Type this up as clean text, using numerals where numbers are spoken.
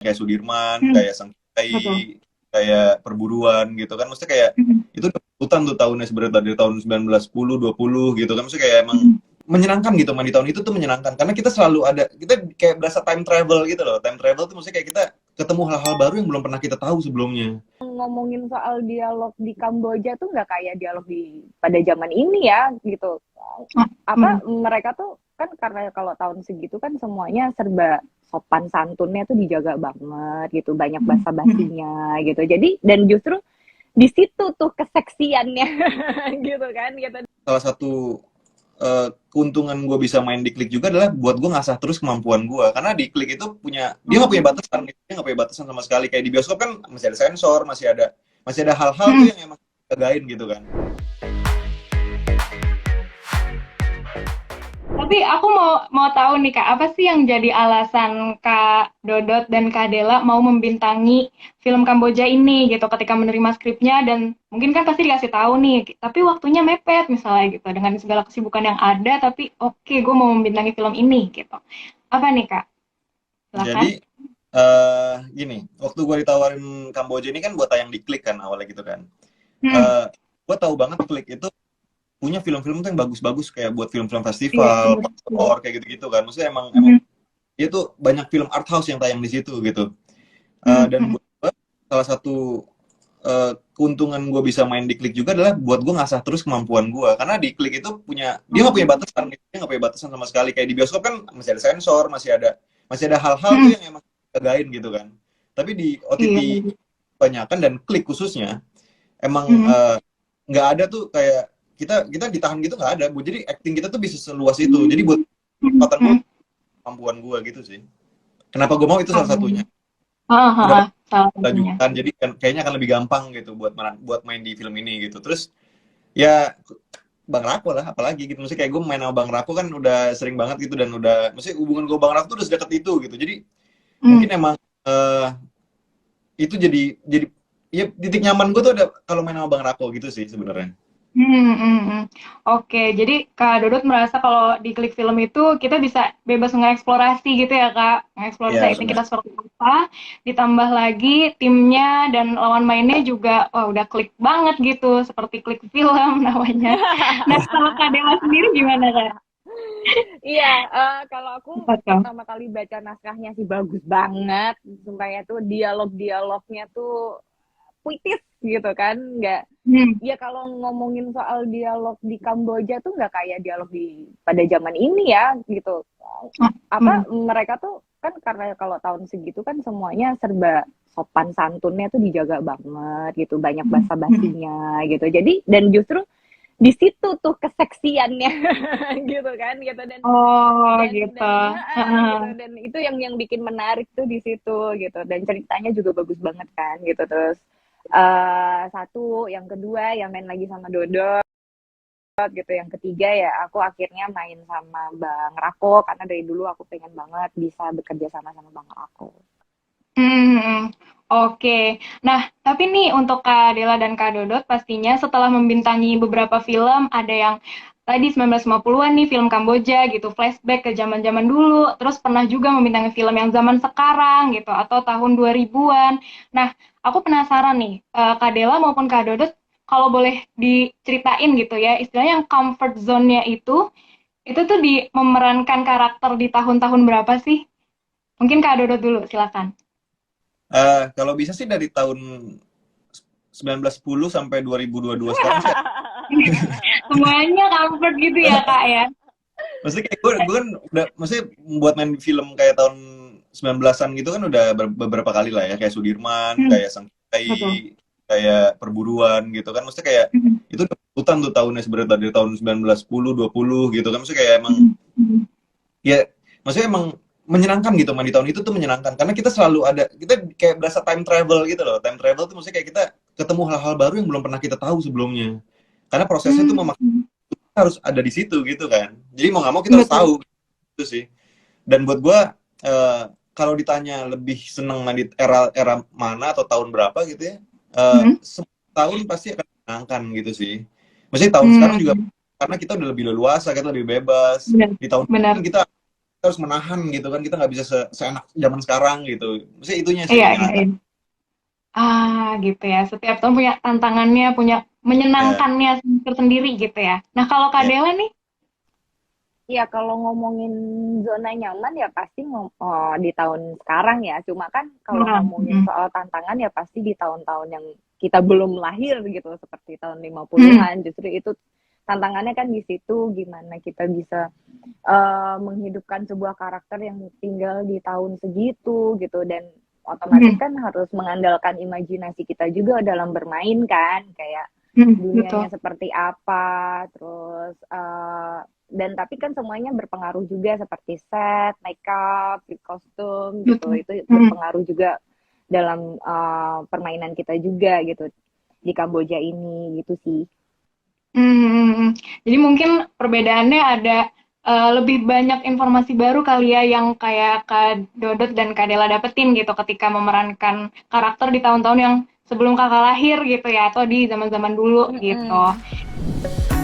kayak Sudirman, Hmm, kayak betul. Sangkai, kayak perburuan gitu kan. Maksudnya kayak Hmm, itu udah hutan tuh tahunnya sebenarnya dari tahun 1910, 20 gitu kan. Maksudnya kayak emang hmm. menyenangkan gitu main di tahun itu tuh menyenangkan karena kita selalu ada, kita kayak berasa time travel gitu loh. Time travel tuh maksudnya kayak kita ketemu hal-hal baru yang belum pernah kita tahu sebelumnya. Ngomongin soal dialog di Kamboja tuh nggak kayak dialog di pada zaman ini ya gitu. Hmm, Apa mereka tuh kan karena kalau tahun segitu kan semuanya serba sopan santunnya tuh dijaga banget gitu, banyak hmm, hmm. basa-basinya gitu. Jadi dan justru di situ tuh keseksiannya gitu kan gitu. Salah satu keuntungan gue bisa main di Klik juga adalah buat gue ngasah terus kemampuan gue karena di Klik itu dia nggak punya Hmm, batasan gitu. Dia nggak punya batasan sama sekali kayak di bioskop kan masih ada sensor, masih ada hal-hal tuh hmm. yang emang jagain gitu kan. Tapi aku mau tahu nih Kak, apa sih yang jadi alasan Kak Dodot dan Kak Dela mau membintangi film Kamboja ini gitu ketika menerima skripnya dan mungkin kan pasti dikasih tahu nih, tapi waktunya mepet misalnya gitu dengan segala kesibukan yang ada, tapi oke gue mau membintangi film ini gitu. Apa nih Kak? Silakan. Jadi gini, waktu gue ditawarin Kamboja ini kan buat tayang di Klik kan awalnya gitu kan. Hmm, uh, gue tahu banget Klik itu punya film-film tuh yang bagus-bagus kayak buat film-film iya, festival, iya. pastor kayak gitu-gitu kan. Maksudnya emang Hmm, dia tuh banyak film art house yang tayang di situ gitu. hmm, Dan hmm, buat gue salah satu keuntungan gue bisa main di Klik juga adalah buat gue ngasah terus kemampuan gue karena di Klik itu dia nggak punya hmm, batasan gitu. Dia nggak punya batasan sama sekali kayak di bioskop kan masih ada sensor, masih ada hal-hal tuh hmm, yang emang jagain gitu kan. Tapi di OTT iya. kebanyakan dan Klik khususnya emang Hmm, nggak ada tuh kayak kita kita ditahan gitu nggak ada. Jadi acting kita tuh bisa seluas itu. Jadi buat hmm, hmm, kesempatan gue, hmm. kemampuan gue gitu sih. Kenapa gue mau itu salah satunya. Ah, ah, Udah ah, salah satunya. lanjutan jadi kan kayaknya akan lebih gampang gitu buat main di film ini gitu. Terus ya Bang Rako lah apalagi gitu, maksudnya kayak gue main sama Bang Rako kan udah sering banget gitu dan udah maksudnya hubungan gue Bang Rako tuh udah sedekat itu gitu. Jadi Hmm. mungkin emang eh, itu jadi ya titik nyaman gue tuh ada kalau main sama Bang Rako gitu sih sebenarnya. Hmm, hmm, hmm. Oke, jadi Kak Dodot merasa kalau di Klik Film itu kita bisa bebas mengeksplorasi gitu ya Kak, mengeksplorasi Iya acting benar. kita seperti apa, ditambah lagi timnya dan lawan mainnya juga wah udah klik banget gitu, seperti Klik Film namanya. Nah, kalau Kak Dela sendiri gimana Kak? Iya, kalau aku Apa tuh? pertama kali baca naskahnya sih bagus banget, sumpahnya tuh dialog-dialognya tuh puitis gitu kan, nggak Hmm, ya kalau ngomongin soal dialog di Kamboja tuh nggak kayak dialog di pada zaman ini ya gitu. ah, hmm, Apa mereka tuh kan karena kalau tahun segitu kan semuanya serba sopan santunnya tuh dijaga banget gitu, banyak hmm, hmm. basa-basinya gitu. Jadi dan justru di situ tuh keseksiannya gitu kan gitu Oh dan gitu. dan gitu Heeh. dan itu yang bikin menarik tuh di situ gitu dan ceritanya juga bagus banget kan gitu terus satu yang kedua yang main lagi sama Dodo gitu yang ketiga ya aku akhirnya main sama Bang Rako karena dari dulu aku pengen banget bisa bekerja sama sama Bang Rako. Hmm, oke. Nah, tapi nih untuk Kak Dela dan Kak Dodot pastinya setelah membintangi beberapa film, ada yang tadi 1950-an nih film Kamboja gitu, flashback ke zaman-zaman dulu, terus pernah juga membintangi film yang zaman sekarang gitu atau tahun 2000-an. Nah, aku penasaran nih, Kak Dela maupun Kak Dodot kalau boleh diceritain gitu ya, istilahnya yang comfort zone-nya itu tuh di memerankan karakter di tahun-tahun berapa sih? Mungkin Kak Dodot dulu, silakan. Kalau bisa sih dari tahun 1910 sampai 2022 sekarang sih. Semuanya comfort gitu ya kak ya. Maksudnya kayak gue kan udah maksudnya buat main film kayak tahun 19-an gitu kan udah beberapa kali lah ya kayak Sudirman, Hmm, kayak betul. Sangkai, kayak perburuan gitu kan. Maksudnya kayak Hmm, itu udah hutan tuh tahunnya sebenarnya dari tahun 1910, 20 gitu kan. Maksudnya kayak emang hmm, hmm. ya maksudnya emang menyenangkan gitu main di tahun itu tuh menyenangkan karena kita selalu ada, kita kayak berasa time travel gitu loh. Time travel tuh maksudnya kayak kita ketemu hal-hal baru yang belum pernah kita tahu sebelumnya. Karena prosesnya tuh Hmm, hmm. harus ada di situ gitu kan. Jadi mau nggak mau kita harus Betul. tahu itu sih. Dan buat gue kalau ditanya lebih seneng di era mana atau tahun berapa gitu ya, Hmm, semua tahun pasti akan menyenangkan gitu sih. Maksudnya tahun sekarang juga hmm. karena kita udah lebih leluasa, kita lebih bebas. Benar, Di tahun ini kan benar. kita kita harus menahan gitu kan, kita nggak bisa seenak zaman sekarang gitu. Maksudnya itunya sih Iya, yang iya, iya. Gitu ya. Setiap tahun punya tantangannya, punya ya, menyenangkannya tersendiri gitu ya. Nah, kalau Kak ya. Dela nih, Iya, kalau ngomongin zona nyaman ya pasti di tahun sekarang ya. Cuma kan kalau nah, ngomongin mm, soal tantangan ya pasti di tahun-tahun yang kita belum lahir gitu, seperti tahun mm, 50-an. Justru itu tantangannya kan di situ, gimana kita bisa menghidupkan sebuah karakter yang tinggal di tahun segitu gitu, dan otomatis mm, kan harus mengandalkan imajinasi kita juga dalam bermain kan, kayak betul. dunianya seperti apa, terus dan tapi kan semuanya berpengaruh juga seperti set, makeup, kostum gitu, Betul. itu Mm, berpengaruh juga dalam permainan kita juga gitu di Kamboja ini gitu sih. Jadi mungkin perbedaannya ada lebih banyak informasi baru kali ya yang kayak Kak Dodot dan Kak Dela dapetin gitu ketika memerankan karakter di tahun-tahun yang sebelum kakak lahir gitu ya, atau di zaman-zaman dulu gitu. Mm-mm.